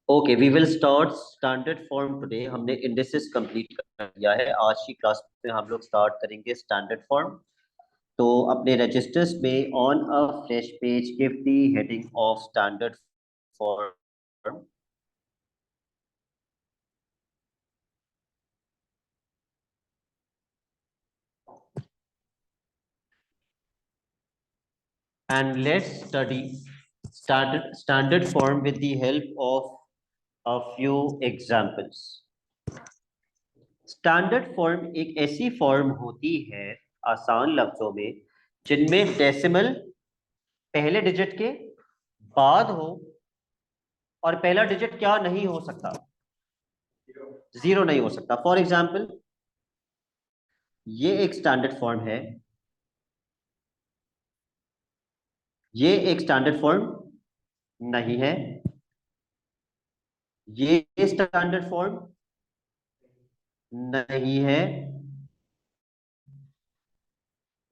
Okay, we will start standard form today. हमने indices complete कर दिया है। आज की क्लास में हम लोग स्टार्ट करेंगे स्टैंडर्ड फॉर्म। तो अपने रजिस्टर्स में on a fresh page give the heading of standard form. And let's study standard form with the help of a few examples. Standard form एक ऐसी फॉर्म होती है, आसान लफ्जों में, जिनमें डेसिमल पहले डिजिट के बाद हो और पहला डिजिट क्या नहीं हो सकता, जीरो नहीं हो सकता। फॉर एग्जाम्पल, ये एक स्टैंडर्ड फॉर्म है, ये एक स्टैंडर्ड फॉर्म नहीं है, ये स्टैंडर्ड फॉर्म नहीं है।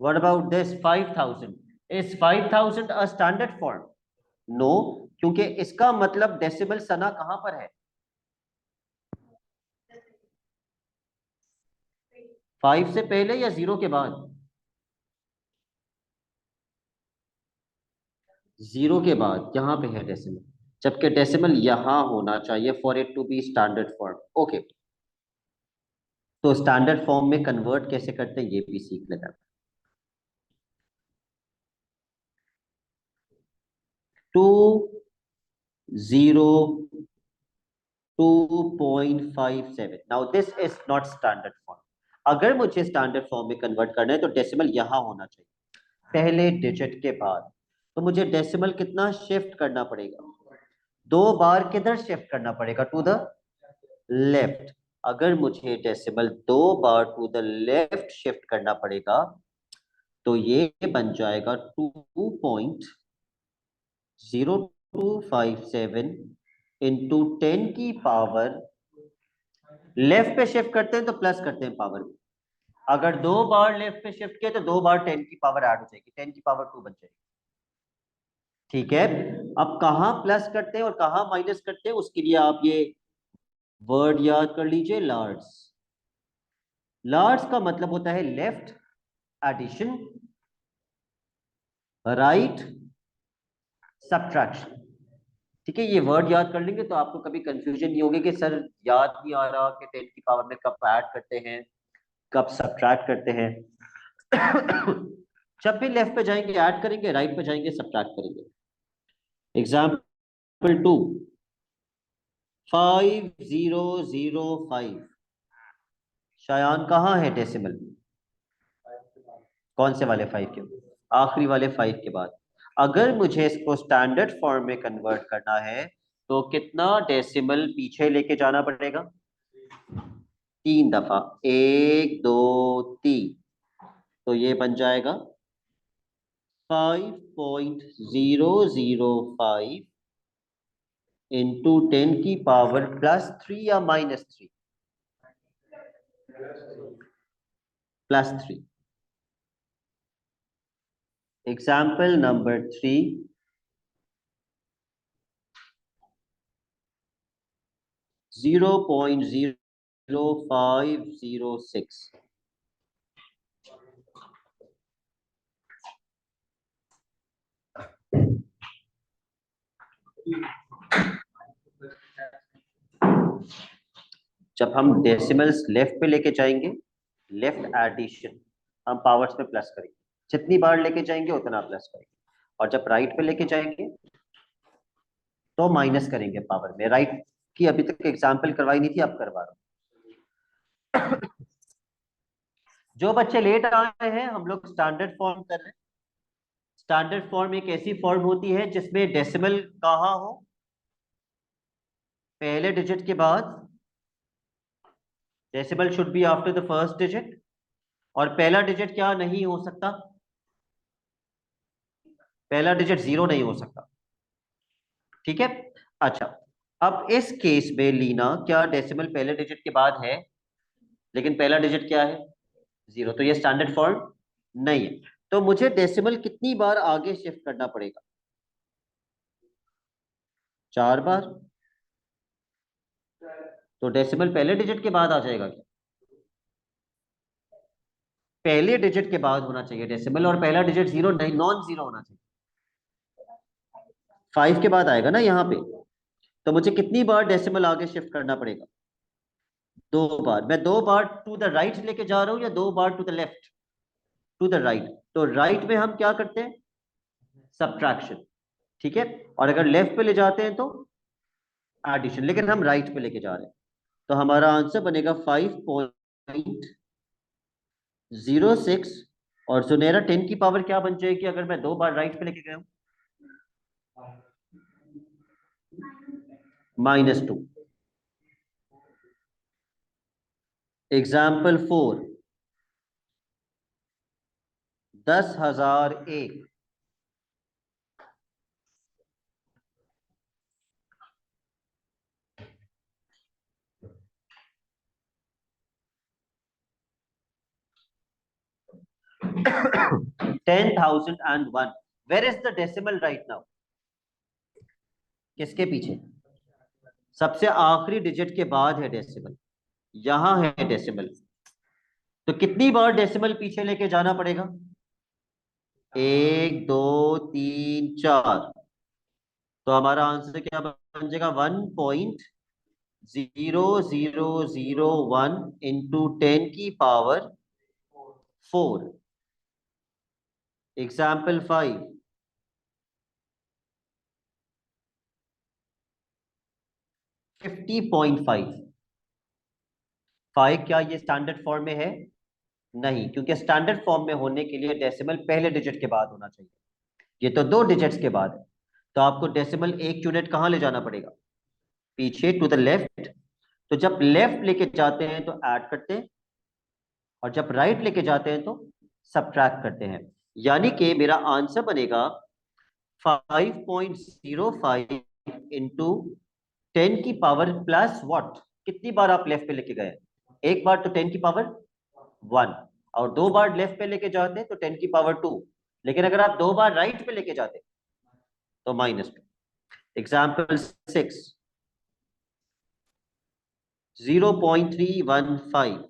What about this 5000? Is 5000 a standard form? No, क्योंकि इसका मतलब डेसिमल सना कहां पर है? 5 से पहले या 0 के बाद? 0 के बाद यहां पे है डेसिमल, जबकि डेसिमल यहां होना चाहिए for it to be standard form. Okay, तो स्टैंडर्ड फॉर्म में कन्वर्ट कैसे करते हैं ये भी सीख लेते हैं। 202.57। Now this is not standard form. अगर मुझे स्टैंडर्ड फॉर्म में कन्वर्ट करना है तो डेसिमल यहां होना चाहिए पहले डिजिट के बाद। तो मुझे डेसिमल कितना शिफ्ट करना पड़ेगा? 2 बार किधर शिफ्ट करना पड़ेगा? To the left. अगर मुझे डेसिमल 2 बार टू द लेफ्ट शिफ्ट करना पड़ेगा तो ये बन जाएगा 2.0257 इंटू 10 की पावर। लेफ्ट पे शिफ्ट करते हैं तो प्लस करते हैं पावर में। अगर 2 बार लेफ्ट पे शिफ्ट किया तो 2 बार 10 की पावर ऐड हो जाएगी, 10 की पावर 2 बन जाएगी। ठीक है, अब कहां प्लस करते हैं और कहां माइनस करते हैं उसके लिए आप ये वर्ड याद कर लीजिए, लार्ज। लार्ज का मतलब होता है लेफ्ट एडिशन, राइट सब्ट्रैक्शन। ठीक है, ये वर्ड याद कर लेंगे तो आपको कभी कंफ्यूजन नहीं होगी कि सर याद नहीं आ रहा कि 10 की पावर में कब ऐड करते हैं कब सब्ट्रैक्ट करते हैं। जब भी लेफ्ट पे जाएंगे ऐड करेंगे, राइट पे जाएंगे सब्ट्रैक्ट करेंगे। एग्जाम्पल 2, 5005। शायान कहाँ है डेसिमल? कौन से वाले 5 के? आखिरी वाले 5 के बाद। अगर मुझे इसको स्टैंडर्ड फॉर्म में कन्वर्ट करना है तो कितना डेसिमल पीछे लेके जाना पड़ेगा? 3 दफा, 1 2 3। तो ये बन जाएगा 5.005 इंटू 10 की पावर +3 या -3? +3। Example number 3, 0.0506। जब हम डेसिमल्स लेफ्ट पे लेके जाएंगे, लेफ्ट एडिशन, हम पावर्स में प्लस करेंगे। जितनी बार लेके जाएंगे उतना प्लस करेंगे। और जब राइट पे लेके जाएंगे तो माइनस करेंगे पावर में। राइट की अभी तक एग्जाम्पल करवाई नहीं थी, अब करवा रहा हूं। जो बच्चे लेट आए हैं हम लोग स्टैंडर्ड फॉर्म कर रहे हैं। स्टैंडर्ड फॉर्म एक ऐसी फॉर्म होती है जिसमें डेसिमल कहाँ हो? पहले डिजिट के बाद। Decimal should be after the first digit. और पहला डिजिट क्या नहीं हो सकता? पहला डिजिट 0 नहीं हो सकता। ठीक है, अच्छा। अब इस केस में लीना, क्या डेसिमल पहले डिजिट के बाद है लेकिन पहला डिजिट क्या है? 0, तो ये स्टैंडर्ड फॉर्म नहीं है। तो मुझे डेसिमल कितनी बार आगे शिफ्ट करना पड़ेगा? 4 बार। तो डेसिमल पहले डिजिट के बाद आ जाएगा क्या? पहले डिजिट के बाद होना चाहिए डेसिमल, और पहला डिजिट जीरो नहीं, नॉन जीरो होना चाहिए। 5 के बाद आएगा ना यहाँ पे। तो मुझे कितनी बार डेसिमल आगे शिफ्ट करना पड़ेगा? 2 बार। मैं 2 बार टू द राइट लेके जा रहा हूँ या 2 बार to the left? To the right. तो राइट में हम क्या करते हैं? सब्ट्रैक्शन। ठीक है। और अगर लेफ्ट पे ले जाते हैं तो एडिशन, लेकिन हम राइट पे लेके जा रहे हैं। तो हमारा आंसर बनेगा 5.06। और सुनेरा 10 की पावर क्या बन जाएगी अगर मैं 2 बार राइट पे लेके गया हूं? -2। Example 4, 10,001। 10,001। Where is the decimal right now? किसके पीछे? सबसे आखिरी डिजिट के बाद है डेसिमल, यहां है डेसिमल। तो कितनी बार डेसिमल पीछे लेके जाना पड़ेगा? 1, 2, 3, 4। तो हमारा आंसर क्या बन जाएगा? 1.0001 इंटू 10 की पावर 4। एग्जाम्पल 5, 50.5। 5 क्या ये स्टैंडर्ड फॉर्म में है? नहीं, क्योंकि स्टैंडर्ड फॉर्म में होने के लिए डेसिमल पहले डिजिट के बाद होना चाहिए। ये तो 2 डिजिट्स के बाद है। तो आपको डेसिमल 1 यूनिट कहां ले जाना पड़ेगा? पीछे, टू द लेफ्ट। तो जब लेफ्ट लेके जाते हैं तो ऐड करते हैं, और जब राइट लेके जाते हैं तो सब्ट्रैक्ट करते हैं। यानी कि मेरा आंसर बनेगा 5.05 इंटू 10 की पावर प्लस व्हाट? कितनी बार आप लेफ्ट पे लेके गए? एक बार तो 10 की पावर 1, और 2 बार लेफ्ट पे लेके जाते हैं तो 10 की पावर 2। लेकिन अगर आप 2 बार राइट पे लेके जाते तो -2। एग्जाम्पल 6, 0.315।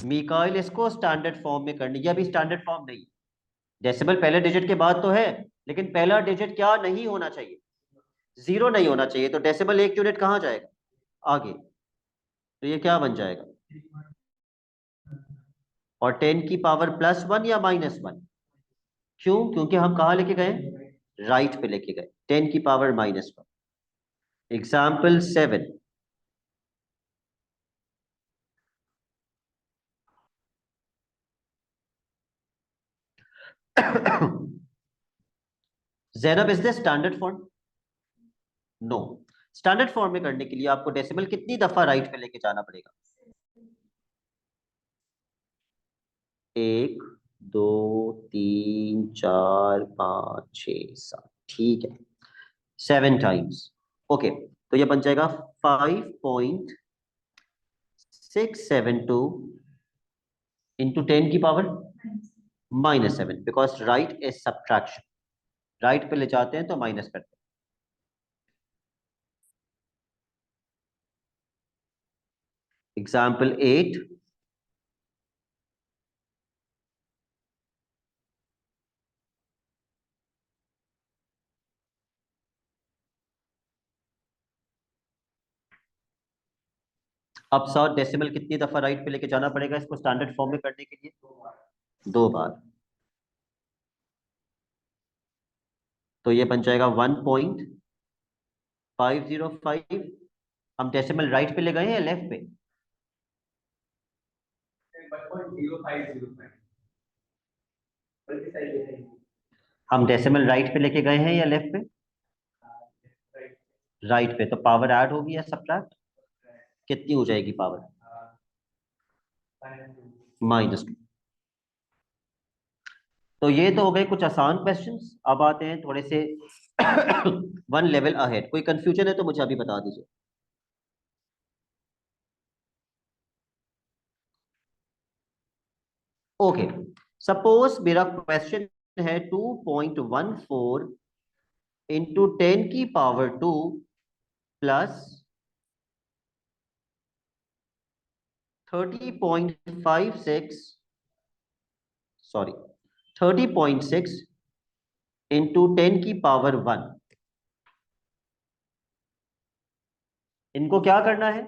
मिकाइल इसको स्टैंडर्ड फॉर्म में करनी, यह भी स्टैंडर्ड फॉर्म नहीं। डेसिमल पहले डिजिट के बाद तो है, लेकिन पहला डिजिट क्या नहीं होना चाहिए? जीरो नहीं होना चाहिए। तो डेसिमल 1 यूनिट कहां जाएगा? आगे। तो ये क्या बन जाएगा? और 10 की पावर+1 या -1? क्यों? क्योंकि हम कहा लेके गए? राइट पे लेके गए। 10 की power. Example 7, Zainab is the standard form? No. Standard form में करने के लिए आपको डेसिमल कितनी दफा राइट पे लेके जाना पड़ेगा? 1, 2, 3, 4, 5, 6, 7। ठीक है, 7 टाइम्स। ओके, तो ये बन जाएगा 5.672 इंटू 10 की power, because right is subtraction. Right पे ले जाते हैं तो माइनस करते हैं। एग्जाम्पल 8, अब 100 डेसिमल कितनी दफा राइट पे लेके जाना पड़ेगा इसको स्टैंडर्ड फॉर्म में करने के लिए? 2 बार। तो ये बन जाएगा 1.505। हम डेसिमल राइट पे ले गए हैं या लेफ्ट पे? हम डेसिमल राइट पे लेके गए हैं या लेफ्ट पे? राइट पे। तो पावर ऐड होगी या सब्ट्रैक्ट? कितनी हो जाएगी पावर? -2। तो ये तो हो गए कुछ आसान क्वेश्चंस। अब आते हैं थोड़े से 1 लेवल अहेड। कोई कंफ्यूजन है तो मुझे अभी बता दीजिए। ओके, सपोज मेरा क्वेश्चन है 2.14 इंटू 10 की पावर 2 प्लस 30.56 सॉरी 30.6 इंटू 10⁻⁻1। इनको क्या करना है,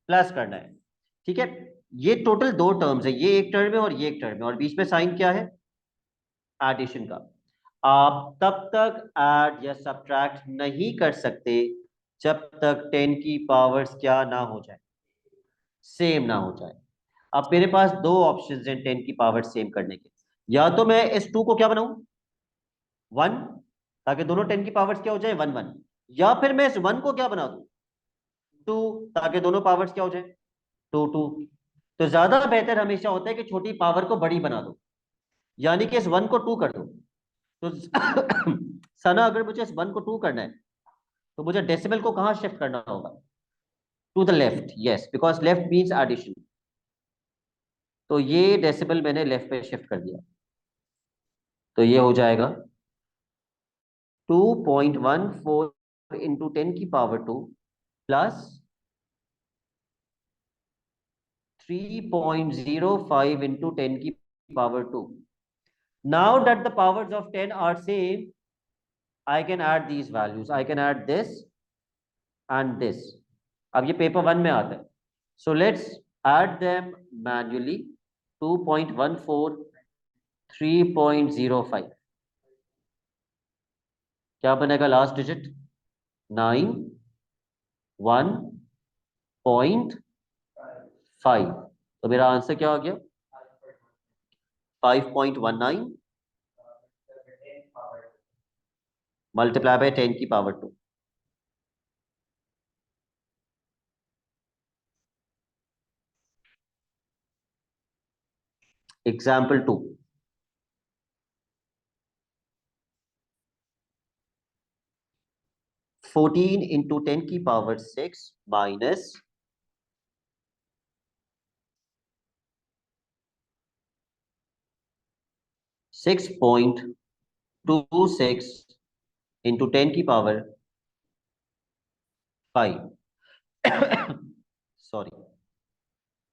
प्लस करना है। ठीक है, ये टोटल दो टर्म्स है, ये एक टर्म है और ये एक टर्म है, और बीच में साइन क्या है, एडिशन का। आप तब तक ऐड या सब्ट्रैक्ट नहीं कर सकते जब तक 10 की पावर्स क्या ना हो जाए, सेम ना हो जाए। अब मेरे पास दो ऑप्शंस हैं 10 की पावर सेम करने के। या तो मैं इस 2 को क्या बनाऊं, 1, ताकि दोनों 10 की पावर्स क्या हो जाए, 1 1। या फिर मैं इस 1 को क्या बना दूं, 2, ताकि दोनों पावर्स क्या हो जाए, 2 2। तो ज्यादा बेहतर हमेशा होता है कि छोटी पावर को बड़ी बना दो, यानी कि इस 1 को 2 कर दो। तो सना अगर मुझे इस 1 को 2 करना है तो मुझे डेसिमल को कहां शिफ्ट करना होगा, to the left. Yes, because left means addition. तो ये डेसिमल मैंने लेफ्ट पे शिफ्ट कर दिया, तो ये हो जाएगा 2.14 into 10⁻², plus 3.05 into 10⁻²। Now that the powers of 10 are same, I can add these values. I can add this and this. अब ये पेपर 1 में आता है, so let's add them manually. 2.14, 3.05, क्या बनेगा लास्ट डिजिट, 9, 1.5। तो मेरा आंसर क्या आ गया, 5.19 multiply by 10⁻²। Example 2, 14 into 10⁻6 minus 6.26 into 10⁻5 sorry,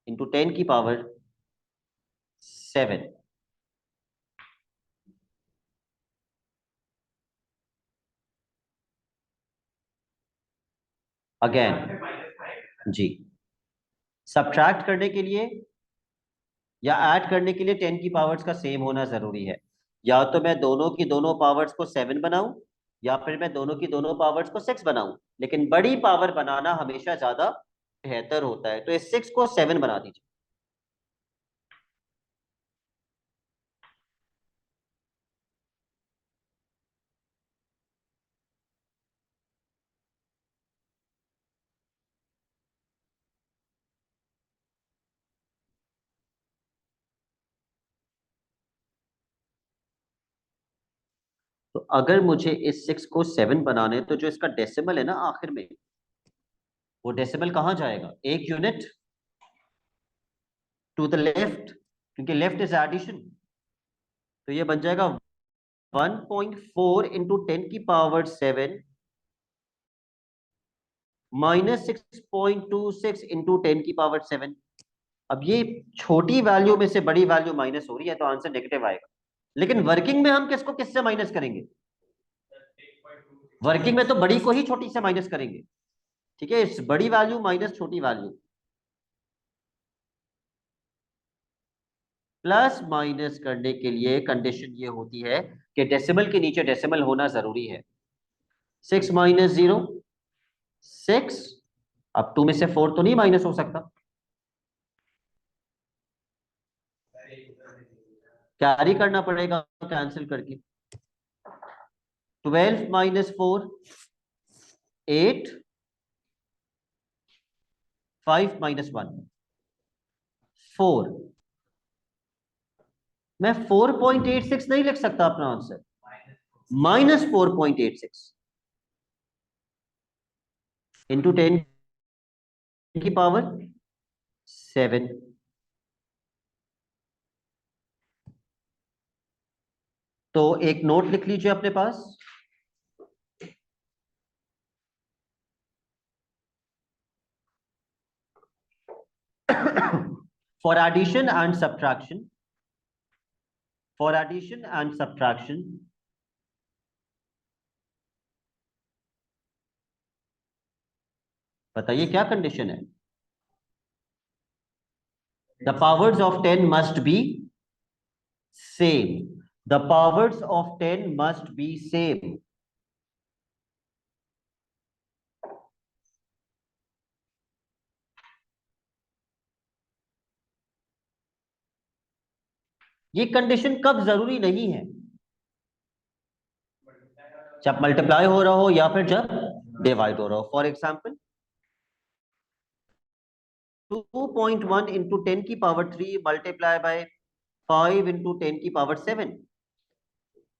into 10⁻7। Again जी, सब्ट्रैक्ट करने के लिए या ऐड करने के लिए 10 की पावर्स का सेम होना जरूरी है। या तो मैं दोनों की दोनों पावर्स को 7 बनाऊं, या फिर मैं दोनों की दोनों पावर्स को 6 बनाऊं, लेकिन बड़ी पावर बनाना हमेशा ज्यादा बेहतर होता है। तो इस 6 को 7 बना दीजिए। तो अगर मुझे इस 6 को 7 बनाने, तो जो इसका डेसिमल है ना आखिर में, वो डेसिमल कहां जाएगा, एक यूनिट टू द लेफ्ट, क्योंकि लेफ्ट इज एडिशन। तो ये बन जाएगा 1.4 इंटू 10⁻7 माइनस 6.26 इंटू 10⁻7। अब ये छोटी वैल्यू में से बड़ी वैल्यू माइनस हो रही है, तो आंसर नेगेटिव आएगा। लेकिन वर्किंग में हम किसको किससे माइनस करेंगे, वर्किंग में तो बड़ी को ही छोटी से माइनस करेंगे। ठीक है, इस बड़ी वैल्यू माइनस छोटी वैल्यू। प्लस माइनस करने के लिए कंडीशन ये होती है कि डेसिमल के नीचे डेसिमल होना जरूरी है। 6 माइनस 0, 6। अब 2 में से 4 तो नहीं माइनस हो सकता, कैरी करना पड़ेगा कैंसिल करके। 12 माइनस 4, 8। 5 माइनस 1, 4। मैं 4.86 नहीं लिख सकता अपना आंसर, -4.86 इंटू 10⁻7। तो एक नोट लिख लीजिए अपने पास, For addition and subtraction, for addition and subtraction, बताइए क्या कंडीशन है? The powers of 10 must be same. The powers of 10 must be same. ये कंडीशन कब जरूरी नहीं है? जब मल्टीप्लाई हो रहा हो या फिर जब डिवाइड हो रहा हो. फॉर एग्जाम्पल 2.1 इंटू 10 की पावर 3 मल्टीप्लाई बाय 5 इंटू 10 की पावर 7.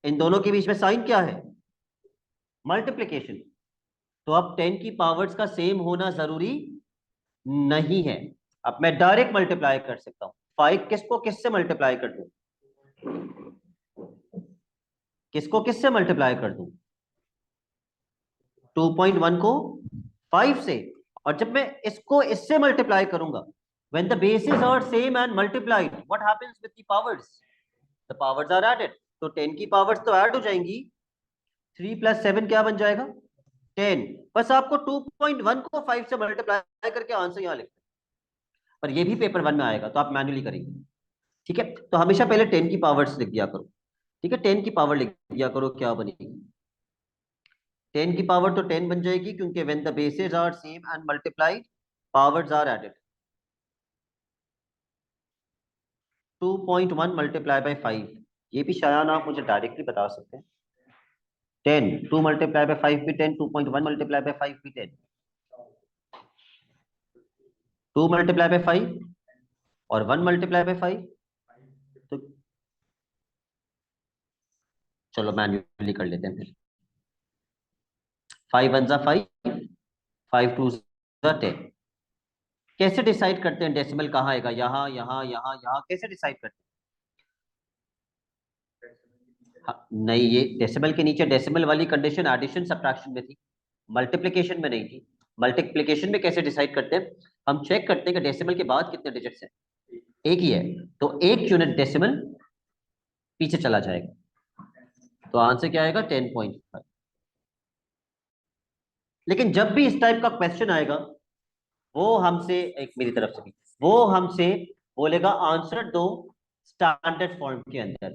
इन दोनों के बीच में साइन क्या है? मल्टीप्लीकेशन. तो अब 10 की पावर्स का सेम होना जरूरी नहीं है. अब मैं डायरेक्ट मल्टीप्लाई कर सकता हूं. 5 किसको किससे मल्टीप्लाई कर दूं? किसको किससे मल्टीप्लाई कर दूं? 2.1 को 5 से. और जब मैं इसको इससे मल्टीप्लाई करूंगा, when the bases are same and multiplied, what happens with the powers? The powers are added. तो 10 की पावर्स तो ऐड हो जाएंगी. 3 + 7 क्या बन जाएगा? 10. बस आपको 2.1 को 5 से मल्टीप्लाई करके आंसर यहां लिखना है. पर ये भी पेपर 1 में आएगा तो आप मैन्युअली करेंगे. ठीक है, तो हमेशा पहले 10 की पावर्स लिख दिया करो. ठीक है, 10 की पावर लिख दिया करो. क्या बनेगी? 10 की पावर तो 10 बन जाएगी, क्योंकि when the bases are same and multiplied, powers are added. 2.1 multiply by 5. ये भी शायद आप मुझे डायरेक्टली बता सकते हैं. 10. 2 मल्टीप्लाई बाय 5 भी 10. 2.1 मल्टीप्लाई बाय 5 भी 10. 2 मल्टीप्लाई बाय 5 और 1 मल्टीप्लाई बाय 5. तो चलो मैन्युअली कर लेते हैं फिर. 5 1 * 5, 5 2 * 10. कैसे डिसाइड करते हैं डेसिमल कहाँ आएगा? यहाँ यहाँ यहाँ यहाँ. कैसे डिसाइड करते हैं? हाँ, नहीं, ये डेसिमल के नीचे डेसिमल वाली कंडीशन एडिशन सब्ट्रैक्शन में थी, मल्टीप्लिकेशन में नहीं थी. मल्टीप्लिकेशन में कैसे डिसाइड करते हैं? हम चेक करते हैं कि डेसिमल के बाद कितने डिजिट्स हैं. एक ही है, तो एक यूनिट डेसिमल पीछे चला जाएगा. तो आंसर क्या आएगा? 10.5. लेकिन जब भी इस टाइप का क्वेश्चन आएगा, वो हमसे, एक मेरी तरफ से भी, वो हमसे बोलेगा आंसर दो स्टैंडर्ड फॉर्म के अंदर.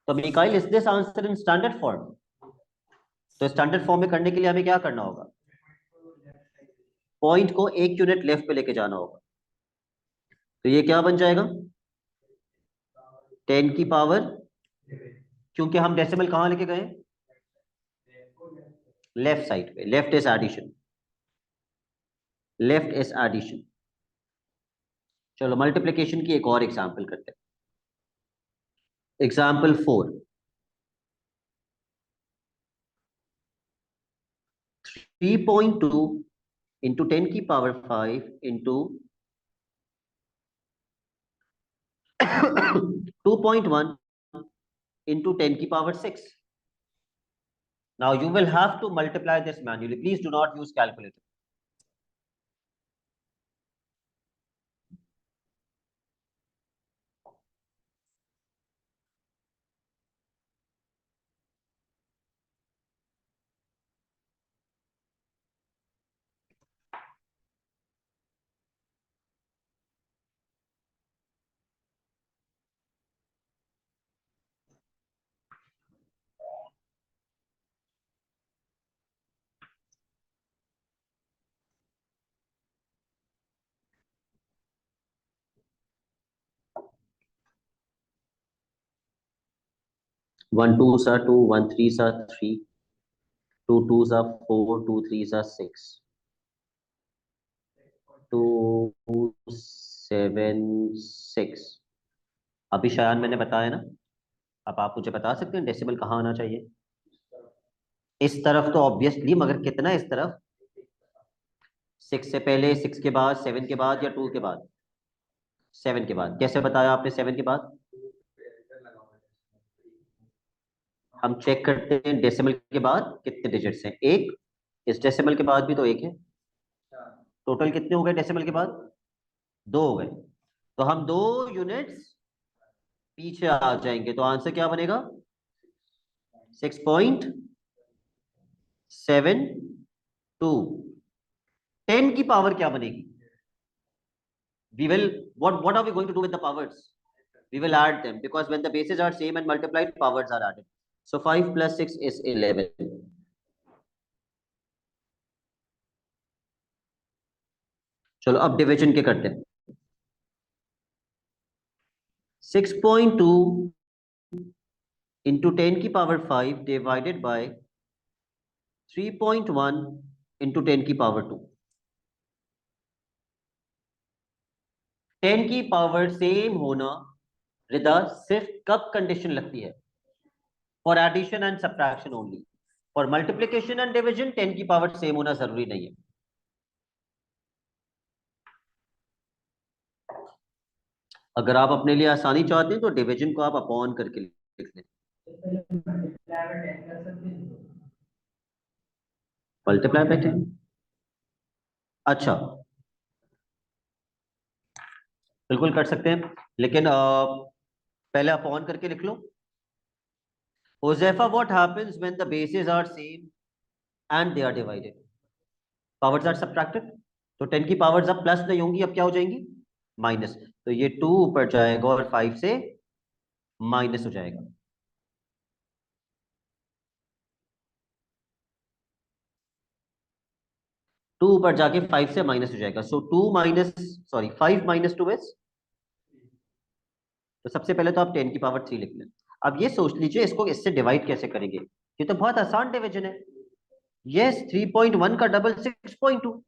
तो Mikail, is this answer in standard form? तो स्टैंडर्ड फॉर्म में करने के लिए हमें क्या करना होगा? पॉइंट को एक यूनिट लेफ्ट पे लेके जाना होगा. तो ये क्या बन जाएगा? 10 की पावर, क्योंकि हम डेसिमल कहां लेके गए? लेफ्ट साइड पे. Left is addition. Left is addition. चलो मल्टीप्लिकेशन की एक और एग्जांपल करते हैं. एग्जांपल 4. 3.2 इंटू 10 की पावर 5 इंटू 2.1 into 10 की power 6. Now you will have to multiply this manually. Please do not use calculator. One twos are two, one threes are three, two twos are four, two threes are six, 2 7 6. अभी शायद मैंने बताया ना. अब आप मुझे बता सकते हैं डेसिमल कहाँ आना चाहिए? इस तरफ तो ऑब्वियसली, मगर कितना इस तरफ? 6 से पहले, 6 के बाद, 7 के बाद, या 2 के बाद? 7 के बाद. कैसे बताया आपने 7 के बाद? हम चेक करते हैं डेसिमल के बाद कितने डिजिट्स हैं. एक. इस डेसिमल के बाद भी तो एक है. टोटल कितने हो गए डेसिमल के बाद? 2 हो गए. तो हम 2 यूनिट्स पीछे आ जाएंगे, तो आंसर क्या बनेगा? 6.72। 10 की पावर क्या बनेगी? We will, what are we going to do with the powers? We will add them, because when the bases are same and multiplied, powers are added. So 5 plus 6 is 11. चलो अब division के करते हैं। 6.2 into 10 की power 5 divided by 3.1 into 10 की power 2। 10 की power same होना रिदा सिर्फ कब कंडीशन लगती है? For addition and subtraction only. For multiplication and division 10 की पावर सेम होना जरूरी नहीं है। अगर आप अपने लिए आसानी चाहते हैं तो डिवीजन को आप अपॉन करके लिख लें। Multiply by 10। अच्छा, बिल्कुल कर सकते हैं, लेकिन पहले अपॉन करके लिख लो। Josefa, what happens when the bases are same and they are divided? Powers are subtracted। तो 10 की पावर्स अब प्लस नहीं होंगी, अब क्या हो जाएंगी? माइनस। तो ये 2 ऊपर जाएगा और 5 से माइनस हो जाएगा। टू ऊपर जाके 5 से माइनस हो जाएगा। सो 5 माइनस 2 इज, तो सबसे पहले तो आप 10 की पावर 3 लिख लें। अब ये सोच लीजिए इसको इससे डिवाइड कैसे करेंगे। ये तो बहुत आसान डिवीजन है। यस, 3.1 का डबल 6.2।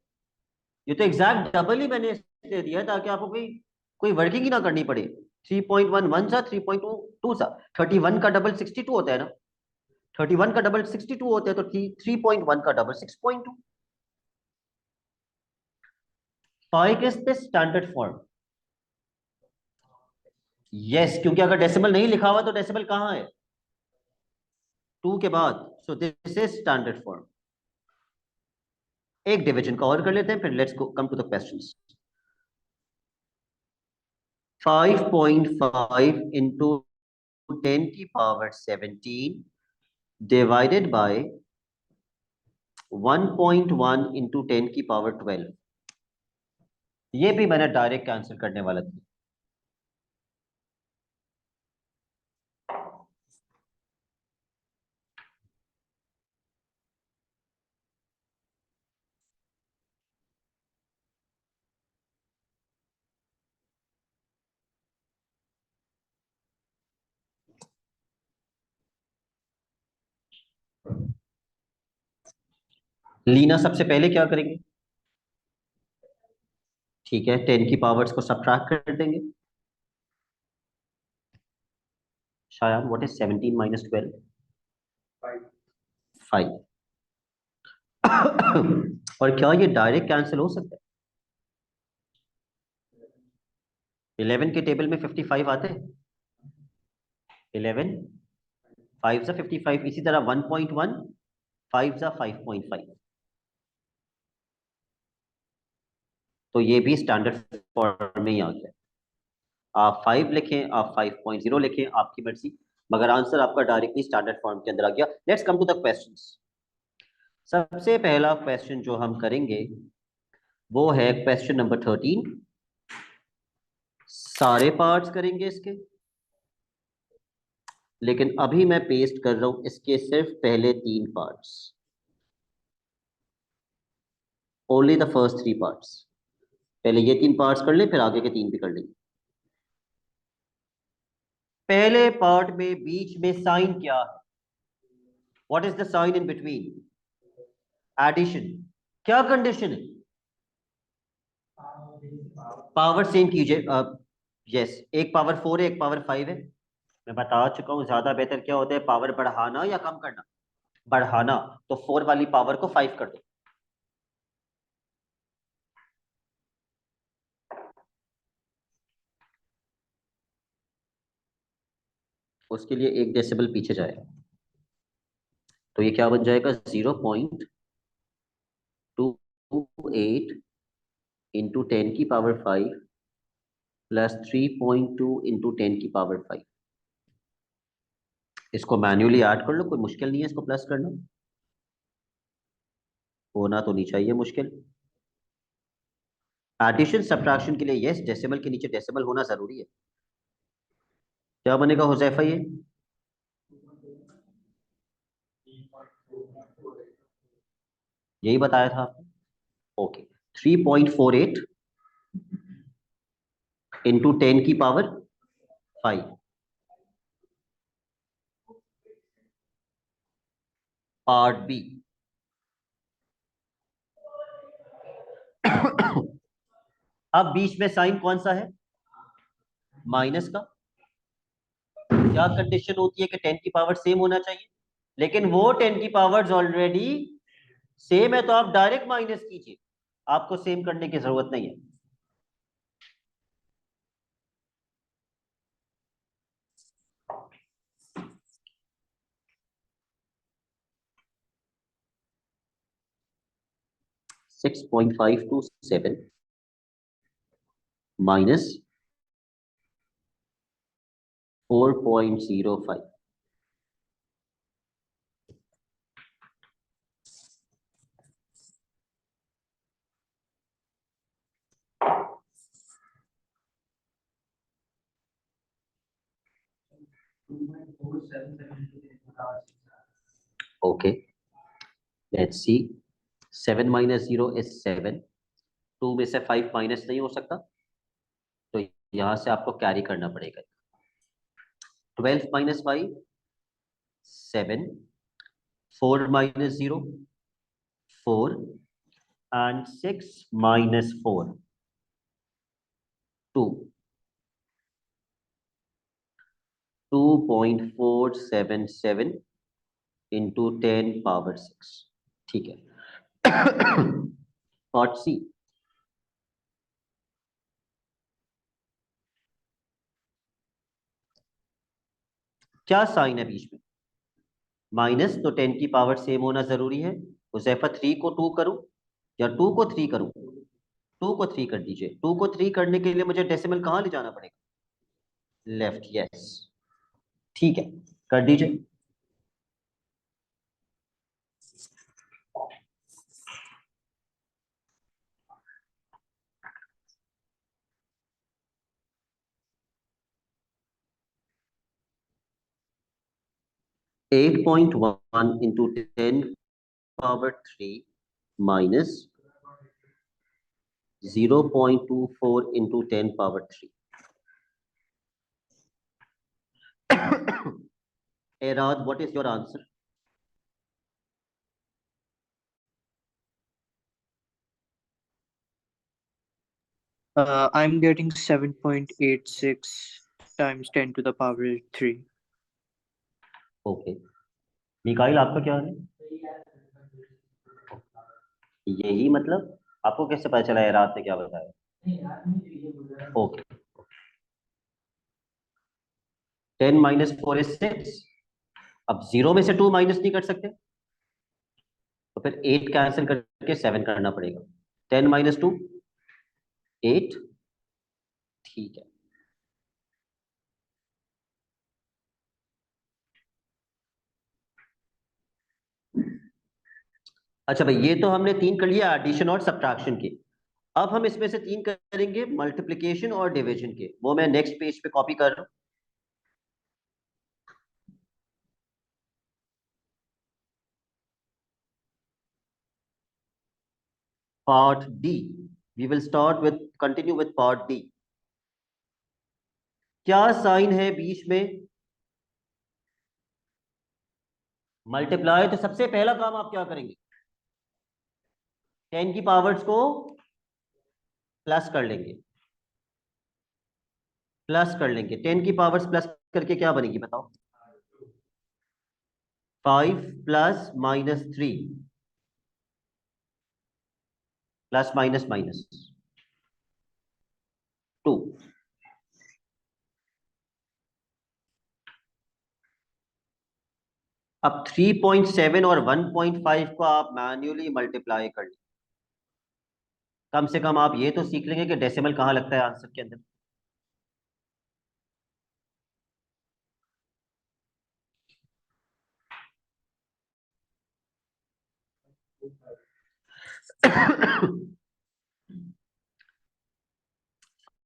ये तो एग्जैक्ट डबल ही मैंने इसलिए दिया ताकि आपको कोई कोई वर्किंग ही ना करनी पड़े। 3.1 वन सा, 3.2 टू सा। 31 का डबल 62 होता है ना। 31 का डबल 62 होता है, तो 3.1 का double 6.2। 5 is the standard form. Yes, क्योंकि अगर डेसिमल नहीं लिखा हुआ तो डेसिमल कहां है? 2 के बाद। So this is standard form. एक डिवीजन का और कर लेते हैं, फिर let's go come to the questions. 5.5 into 10 की पावर 17 डिवाइडेड बाय 1.1 into 10 की पावर 12। ये भी मैंने डायरेक्ट कैंसिल करने वाला था। लीना सबसे पहले क्या करेंगे? ठीक है, 10 की पावर्स को सब्ट्रैक्ट कर देंगे। शायद व्हाट इज 17 माइनस 12? 5। और क्या ये डायरेक्ट कैंसिल हो सकता है? 11 के टेबल में 55 आते हैं। 11 5 सा 55, इसी तरह 1.1 5 सा 5.5। तो ये भी स्टैंडर्ड फॉर्म में ही आ गया। आप 5 लिखें, आप 5.0 लिखें, आपकी मर्जी, मगर आंसर आपका डायरेक्टली स्टैंडर्ड फॉर्म के अंदर आ गया। Let's come to the questions. सबसे पहला क्वेश्चन जो हम करेंगे वो है क्वेश्चन नंबर 13। सारे पार्ट्स करेंगे इसके, लेकिन अभी मैं पेस्ट कर रहा हूं इसके सिर्फ पहले 3 parts, only the first 3 parts. पहले ये 3 पार्ट्स कर ले, फिर आगे के 3 भी कर लेंगे। पहले पार्ट में बीच में साइन क्या है? What is the sign in between? Addition. क्या कंडीशन है? पावर सेम कीजिए। यस, एक पावर 4 है, एक पावर 5 है। मैं बता चुका हूं ज्यादा बेहतर क्या होता है, पावर बढ़ाना या कम करना? बढ़ाना। तो 4 वाली पावर को 5 कर दो। उसके लिए 1 डेसिबल पीछे जाएगा, तो ये क्या बन जाएगा? 0.28 इंटू 10 की पावर 5 प्लस 3.2 इंटू 10⁵ इसको मैन्युअली ऐड कर लो, कोई मुश्किल नहीं है इसको प्लस करना, होना तो नहीं चाहिए मुश्किल। एडिशन सब्ट्रैक्शन के लिए यस, डेसिमल के नीचे डेसिमल होना जरूरी है। क्या बनेगा हुजैफा ये? यही बताया था आपने। Okay, 3.48 into 10⁵ part B. अब बीच में साइन कौन सा है? माइनस का। क्या कंडीशन होती है कि 10 की पावर सेम होना चाहिए, लेकिन वो 10 की पावर्स ऑलरेडी सेम है, तो आप डायरेक्ट माइनस कीजिए, आपको सेम करने की जरूरत नहीं है। $6.527 minus 4.05। Okay, let's see. 7 - 0 is 7। 2 में से 5 माइनस नहीं हो सकता, तो यहां से आपको कैरी करना पड़ेगा। 12 - 5 7, 4 - 0 4, and 6 - 4 2। 2.477 इंटू 10⁻6। ठीक है। Part C. क्या साइन है बीच में? माइनस, तो 10 की पावर सेम होना जरूरी है। हुजैफा 3 को 2 करूं या 2 को 3 करूं? 2 को 3 कर दीजिए। 2 को 3 करने के लिए मुझे डेसिमल कहां ले जाना पड़ेगा? Left, yes. ठीक है, कर दीजिए। Eight point one into 10⁻³ minus 0.24 into 10⁻³। Erad, what is your answer? I'm getting 7.86 times 10 to the power 3. Okay, Mikail आपका क्या है? यही मतलब आपको कैसे पता चला है रात ने क्या बताया? Okay, 10 - 4 is 6। अब 0 में से 2 माइनस नहीं कर सकते, तो फिर 8 कैंसिल करके 7 करना पड़ेगा। 10 - 2 8। ठीक है। अच्छा भाई, ये तो हमने 3 कर लिया एडिशन और सब्ट्रैक्शन के। अब हम इसमें से 3 करेंगे मल्टीप्लिकेशन और डिवीजन के, वो मैं नेक्स्ट पेज पे कॉपी कर रहा हूं। Part D, we will start with continue with part D. क्या साइन है बीच में? मल्टीप्लाई, तो सबसे पहला काम आप क्या करेंगे? 10 की पावर्स को प्लस कर लेंगे, प्लस कर लेंगे। 10 की पावर्स प्लस करके क्या बनेगी बताओ? 5 प्लस -3 प्लस माइनस माइनस 2। अब 3.7 और 1.5 को आप मैन्युअली मल्टीप्लाई कर लें। कम से कम आप ये तो सीख लेंगे कि डेसिमल कहां लगता है आंसर के अंदर।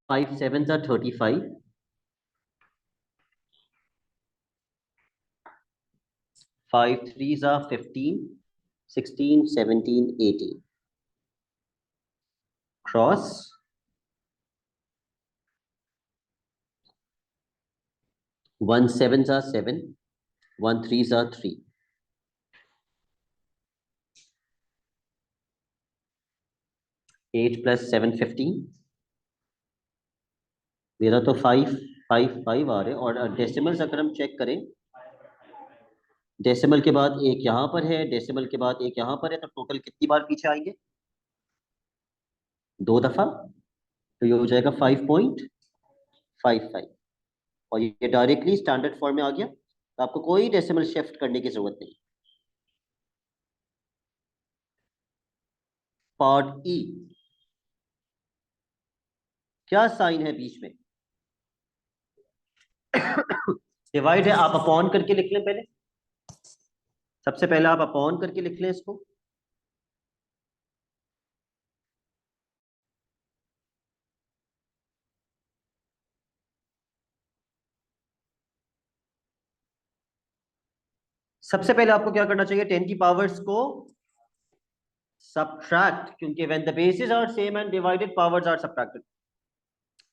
Five seven are 35, 5 threes are 15, 16, 17, 18. Cross. 1 sevens are 7, 1 threes are 3. 8 plus 7, 15. मेरा तो 5 आ रहे, और डेसिमल्स अगर हम चेक करें, डेसिमल के बाद एक यहां पर है, डेसिमल के बाद एक यहां पर है, तो टोटल कितनी बार पीछे आएंगे? 2 दफा। तो ये हो जाएगा 5.55, और ये डायरेक्टली स्टैंडर्ड फॉर्म में आ गया, तो आपको कोई डेसिमल शिफ्ट करने की जरूरत नहीं। पार्ट ई, क्या साइन है बीच में? डिवाइड है, आप अपॉन करके लिख लें पहले। सबसे पहले आप अपॉन करके लिख लें इसको। सबसे पहले आपको क्या करना चाहिए? 10 की पावर्स को सब्ट्रैक्ट, क्योंकि when the bases are same and divided powers are subtracted,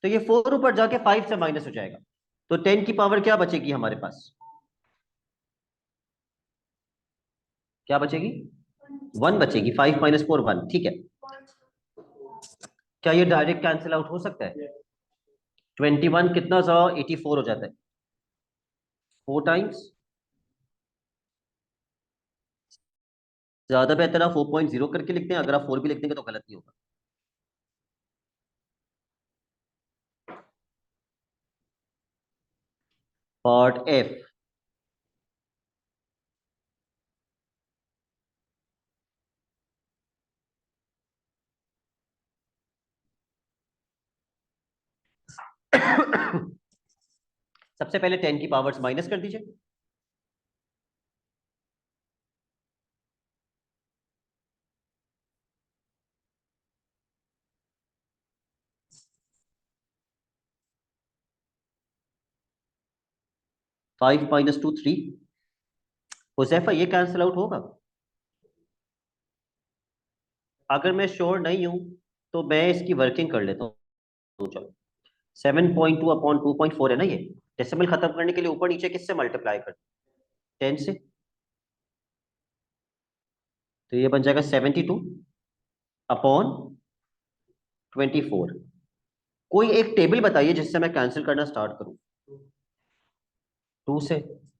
तो ये 4 ऊपर जाके 5 से माइनस हो जाएगा, तो 10 की पावर क्या बचेगी हमारे पास? क्या बचेगी? 1 बचेगी। 5 माइनस 4, 1। ठीक है, क्या ये डायरेक्ट कैंसिल आउट हो सकता है? 21 कितना सा 84 हो जाता है, 4 टाइम्स। ज्यादा बेहतर आप 4.0 करके लिखते हैं, अगर आप 4 भी लिख देंगे तो गलत नहीं होगा। पार्ट एफ, सबसे पहले 10 की पावर्स माइनस कर दीजिए। Five minus 2, 3। हुजैफा ये कैंसिल आउट होगा? अगर मैं श्योर नहीं हूं तो मैं इसकी वर्किंग कर लेता हूँ। चलो, 7.2 अपॉन 2.4 है ना ये। डेसिमल खत्म करने के लिए ऊपर नीचे किससे मल्टीप्लाई कर? 10 से। तो ये बन जाएगा 72 अपॉन 24। कोई एक टेबल बताइए जिससे मैं कैंसिल करना स्टार्ट करूं। 2 से।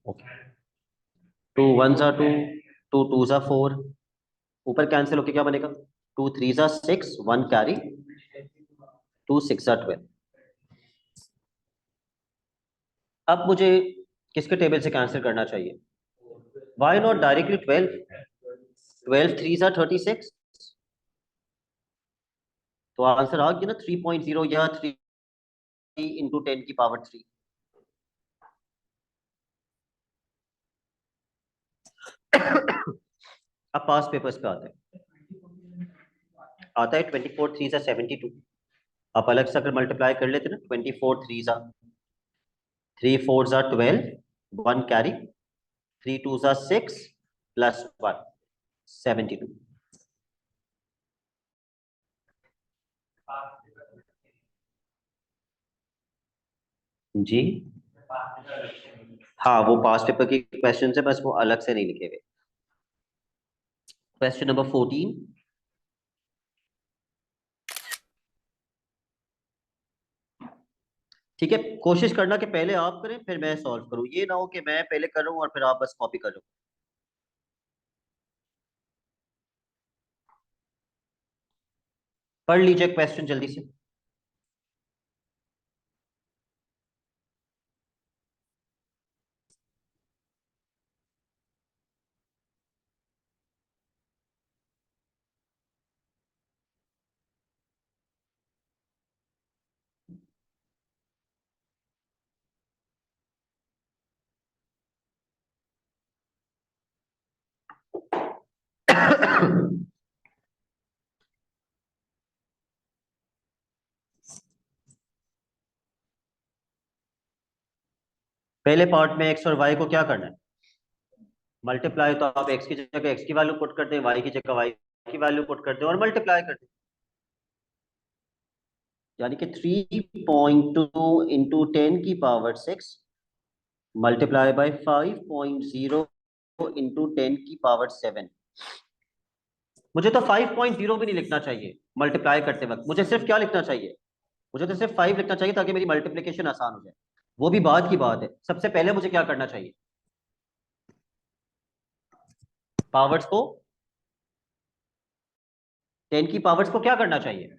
ओके, 2 1 जा 2, 2 2 जा 4, ऊपर कैंसिल होके क्या बनेगा? 2 3 जा 6, 1 कैरी, 2 6 जा 12। अब मुझे किसके टेबल से कैंसिल करना चाहिए? Why not directly 12? 12 3 जा 36, तो आंसर आ गया ना 3.0 या 3 इंटू 10 की पावर 3। अब पास पेपर्स पे आते हैं। आता है 24 3 जा 72। आप अलग से अगर मल्टीप्लाई कर लेते ना, 24 3 जा 3 4 जा 12, 1 कैरी, 3 2 जा 6 प्लस 1, 72। जी हाँ, वो पास पेपर के क्वेश्चन है, बस वो अलग से नहीं लिखे हुए। Question number 14। ठीक है, कोशिश करना कि पहले आप करें फिर मैं सॉल्व करूं, ये ना हो कि मैं पहले कर रहा हूं और फिर आप बस कॉपी कर लो। पढ़ लीजिए क्वेश्चन जल्दी से। पहले पार्ट में एक्स और वाई को क्या करना है, मल्टीप्लाई। तो आप एक्स की जगह एक्स की वैल्यू पुट कर दें, वाई की जगह वाई की वैल्यू पुट कर दें और मल्टीप्लाई कर दें। यानी कि 3.2 इंटू 10⁻6 मल्टीप्लाई बाय 5.0 इंटू 10⁻7। मुझे तो 5.0 भी नहीं लिखना चाहिए मल्टीप्लाई करते वक्त, मुझे सिर्फ क्या लिखना चाहिए, मुझे तो सिर्फ 5 लिखना चाहिए ताकि मेरी मल्टीप्लिकेशन आसान हो जाए। वो भी बाद की बात है, सबसे पहले मुझे क्या करना चाहिए, पावर्स को 10 की पावर्स को क्या करना चाहिए,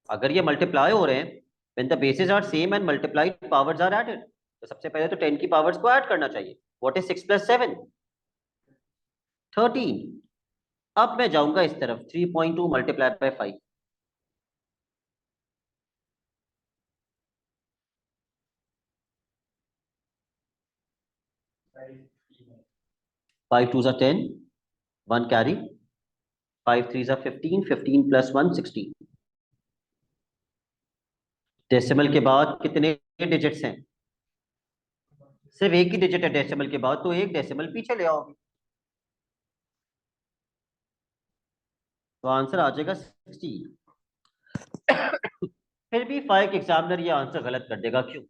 अगर ये मल्टीप्लाई हो रहे हैं when the bases are same and multiplied powers are added, तो सबसे पहले तो 10 की पावर्स को ऐड करना चाहिए। What is 6 + 7? 13। अब मैं जाऊंगा इस तरफ, 3.2 multiply by 5, 5 2 are 10, 1 carry, 5 3 are 15, 15 + 1 16। Decimal के बाद कितने डिजिट्स हैं, सिर्फ एक ही डिजिट है डेसिमल के बाद, तो एक डेसिमल पीछे ले आओगे तो आंसर आ जाएगा 16। फिर भी फाइक एग्जामिनर ये आंसर गलत कर देगा, क्यों?